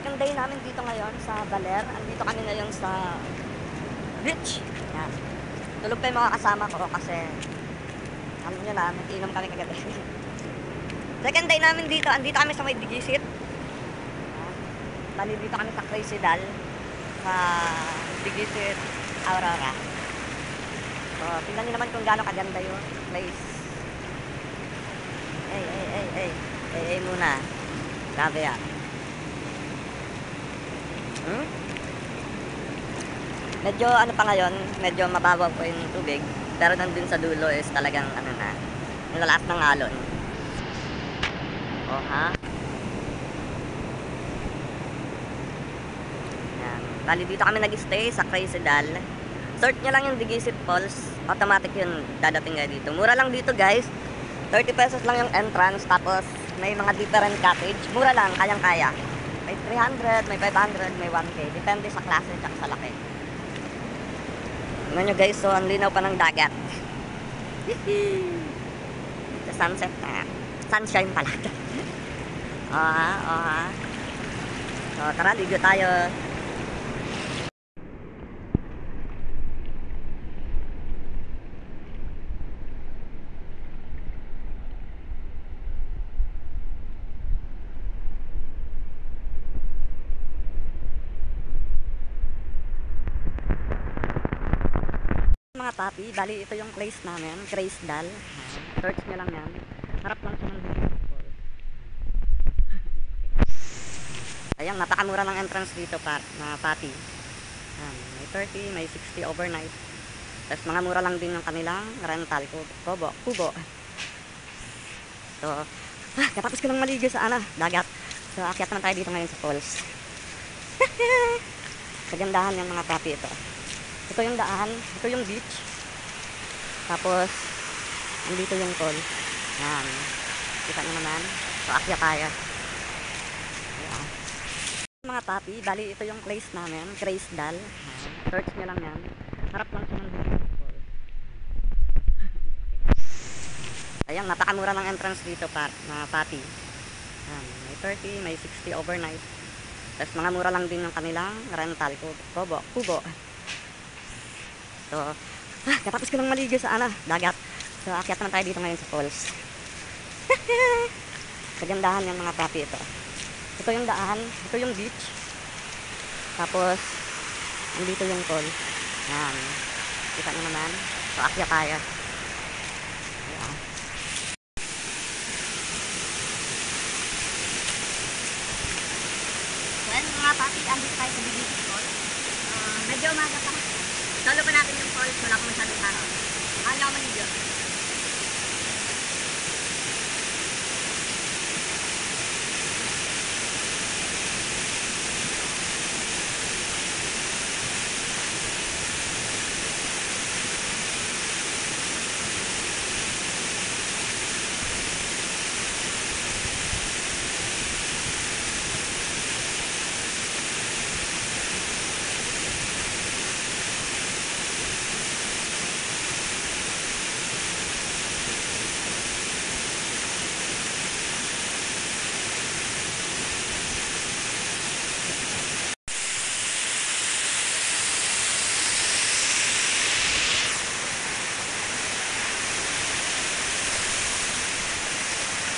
Second day namin dito ngayon sa Baler. Andito kami ngayon sa beach. Yan. Tulog pa yung mga kasama ko kasi alam nyo na, mag-inom kami kagabi. Second day namin dito. Andito kami sa may Digisit. Bali dito kami sa Crazy Dal sa Digisit, Aurora. So, tingnan nyo naman kung gaano kaganda yung place. Ay muna. Grabe yan. Medyo ano pa ngayon, medyo mababaw po yung tubig. Pero nandun sa dulo is talagang ano na, nilalakas ng alon. Oh ha? Yan. Bali dito kami nag-stay sa Crazy Dal. Search nyo lang yung Digisit Falls, automatic yun dadating kayo dito. Mura lang dito guys, 30 pesos lang yung entrance, tapos may mga different cottage. Mura lang, kayang-kaya. May 300, may 500, may 1K. Depende sa klase at sa laki. Tingnan nyo guys, so ang linaw pa ng dagat. Sa sunset na. Sunshine pala. Oha. So tara, ligo tayo. Mga papi, bali ito yung place namin, Crazy Dal. Search nyo lang yan. Harap lang siya ng Digisit Falls. Ayan, napakamura ng entrance dito na papi. May 30, may 60 overnight. Tapos mga mura lang din yung kanilang rental, kubo. So, katapos ko lang maligo sa dagat. So, akyat naman tayo dito ngayon sa falls. Kagandahan yung mga papi ito. Ito yung daan, ito yung beach. Tapos, andito yung pool. Yan. Kita nyo naman. So, akyat tayo. Ayan. Mga papi, bali ito yung place namin, Crazy Dal. Search nyo lang yan. Harap lang siya ng Digisit Falls. Ayan, napakamura ng entrance dito na papi. Yan. May 30, may 60 overnight. Tapos mga mura lang din yung kanilang rental, kubo. So, katapos ko lang maligo sa dagat. So, akyat naman tayo dito ngayon sa falls. Kagandahan yung mga papi ito. Ito yung daan, ito yung beach. Tapos, andito yung pool. Yan. Kita nyo naman. So, akyat tayo. Ayan. Well, mga papi, andito tayo sa Digisit Falls. Medyo umaga pa. Solo pa natin yung falls, wala akong masyadong tao. Ayaw ako maligo.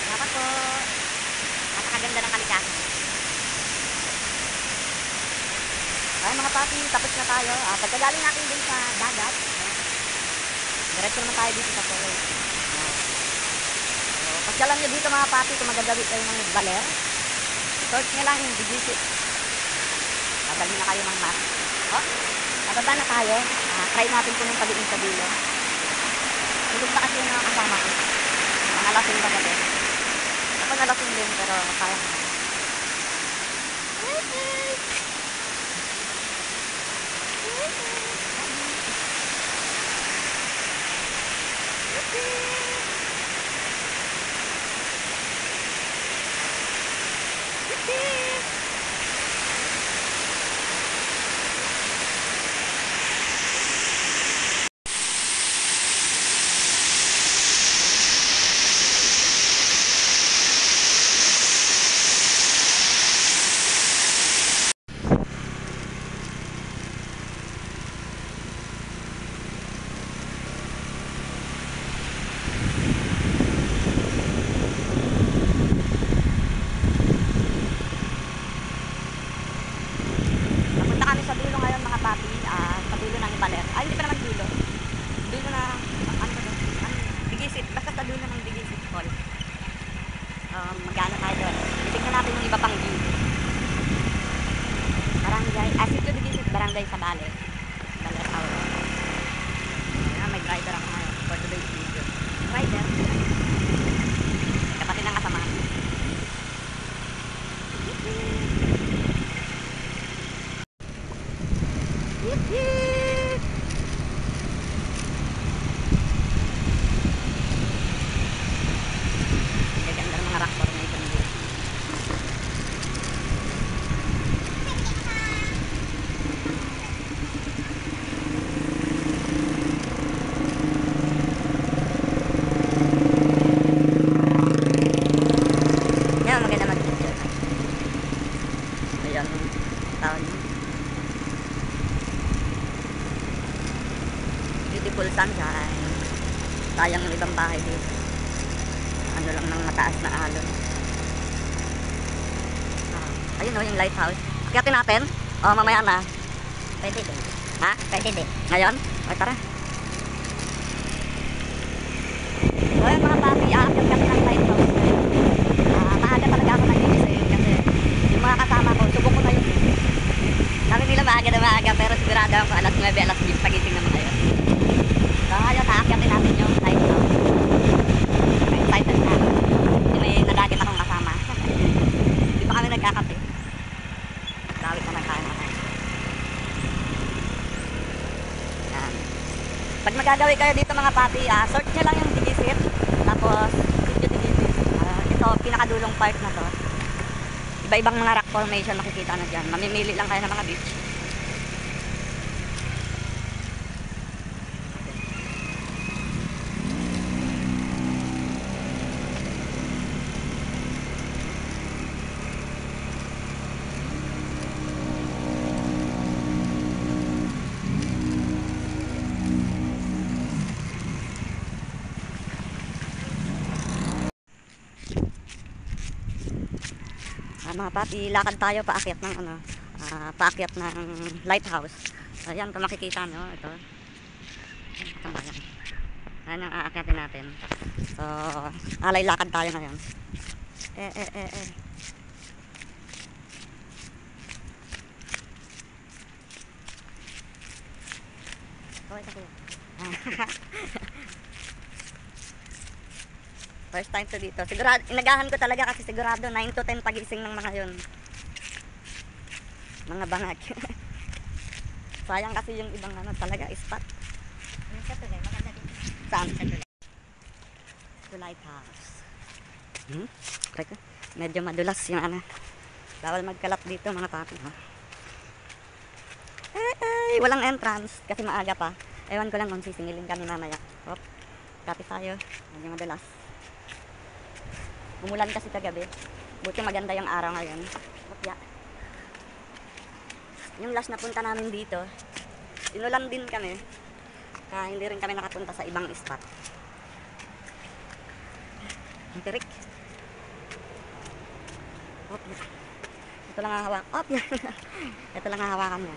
Dapat po, napakaganda ng kalikasan. Ay mga papi, tapos na tayo. Pagkagaling natin din sa dagat, diretso naman tayo dito sa pool. So, pasyalan nyo dito mga papi kung magagawin kayo ng Baler. Search nyo lang yung Digisit. Dadalhin na kayo ng mask. Nababa na tayo. Try natin kung yung paliin sa dulo. Tulog na kasi yung mga kasama ko. Mga lasing ba gabi? Ako nalasing din pero kaya naman. barangay sa Bale. Bale Tower. Ayan, may driver ako ngayon for today's video. Rider. Kapatid ng kasama. Gaganda ng mga rock formation dito. Yan, maganda mag-picture. Ayan, taon mo. Beautiful sunshine. Sayang yung ibang bahay dito. Ano lang ng mataas na alon. Ayun o, yung lighthouse. Akiyatin natin? O, mamaya na. Pwede din. Ha? Pwede din. Ngayon? O, tara. So, ayun mga papi, aakyat kami ng lighthouse. Maaga talaga ako nagigising kasi yung mga kasama ko, subok ko na yung sabi nila maaga na maaga, pero sigurado ako alas 9, alas 10 pagising naman ngayon. So, ngayon, aakyatin natin yung lighthouse. Excited na. Hindi may nadagit akong kasama. Hindi pa kami nagkakape. Dawit naman tayo mga tayo. Yan. Pag magagawi kayo dito mga papi, search nyo lang yung Digisit. Tapos, video Digisit. Ito, pinakadulong part na to. Iba-ibang mga rock formation nakikita na dyan. Mamimili lang kayo ng mga beach. Mga papi, lakad tayo paakyat ng ano, paakyat ng lighthouse. Ayan, kung makikita nyo, ito. Tambayan. Ayan ang aakyatin natin. So, alay lakad tayo ngayon. Oh, ito kuya. First time to dito. Sigurado, inagahan ko talaga kasi sigurado 9 to 10 pagising ng mga yun. Mga bangag. Sayang kasi yung ibang ano talaga spot. Yung sa tulay, maganda din. Saan? Sa tulay. Sa lighthouse. Teka, medyo madulas yung ano. Bawal magkalat dito mga papi. Walang entrance kasi maaga pa. Ewan ko lang kung sisingilin kami mamaya. Hop. Kapit tayo. Medyo madulas. Umulan kasi kagabi. Buti maganda yung araw ngayon. Kopya. Yung last na punta namin dito, inulan din kami. Kaya hindi rin kami nakapunta sa ibang spot. Ang tirik. Kopya. Ito lang ang hawak. Kopya. Ito lang ang hawakan niya.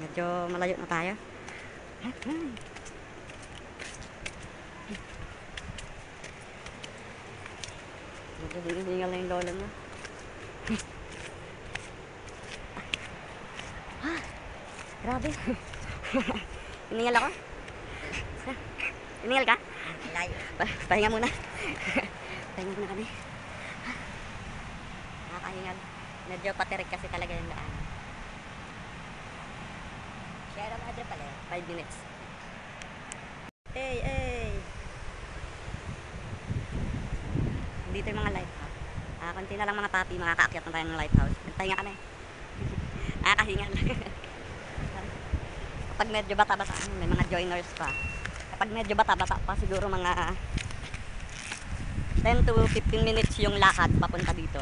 Medyo malayo na tayo. Hinihingal na yung lola mo. Grabe. Hiningal ako? Hiningal ka? Layo. Pahinga muna. Pahinga muna kami. Nakakahingal. Medyo patirik kasi talaga yung daan. Sierra Madre pala yun. 5 minutes. Hey! Dito yung mga lighthouse. Konti na lang mga papi, makakaakyat na tayo ng lighthouse. Nagpahinga kami. Nakakahingal. Kapag medyo bata-bata, may mga joiners pa. Kapag medyo bata-bata pa, siguro mga 10 to 15 minutes yung lakad papunta dito.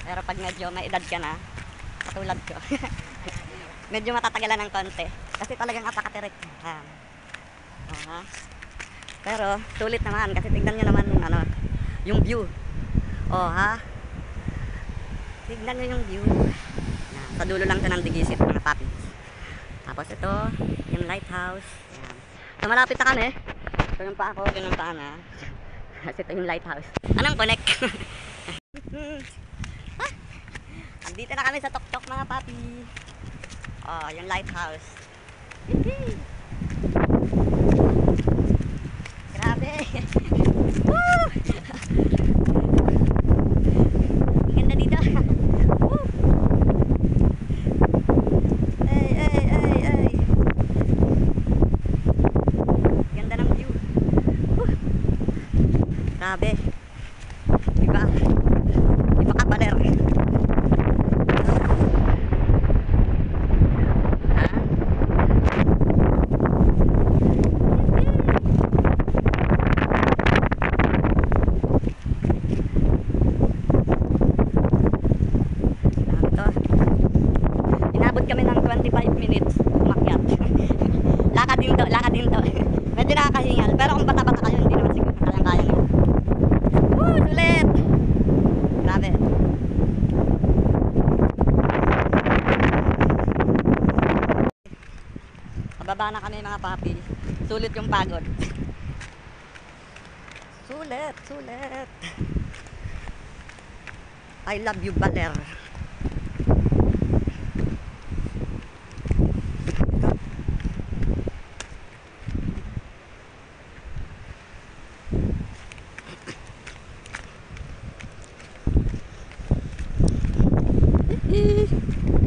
Pero pag medyo may edad ka na, katulad ko, medyo matatagalan ng konti. Kasi talagang apakatirik. Pero sulit naman kasi tignan nyo naman ano, yung view. Tignan nyo yung view. Sa dulo lang ito ng Digisit mga papi. Tapos ito, yung lighthouse. Ayan. So malapit na kami. Ito yung pa ako, yun yung pa na. Kasi ito yung lighthouse. Anong connect? Andito na kami sa Tok Tok mga papi. Oh, yung lighthouse. Grabe. Woo! Ang ganda dito. Woo! Ay, ay, ay, ay. Ganda ng view. Woo! Grabe. Diba? Iba ka baler. Ha? Ito. Inabot kami ng 25 minutes umakyat. Lakad din to, lakad din to. Medyo nakakahingal, pero kung bata-bata kayo, hindi naman siguro kayang-kaya nyo. Woo! Sulit! Grabe. Pababa na kami mga papi. Sulit yung pagod. Sulit, sulit. I love you, Baler. Hihi.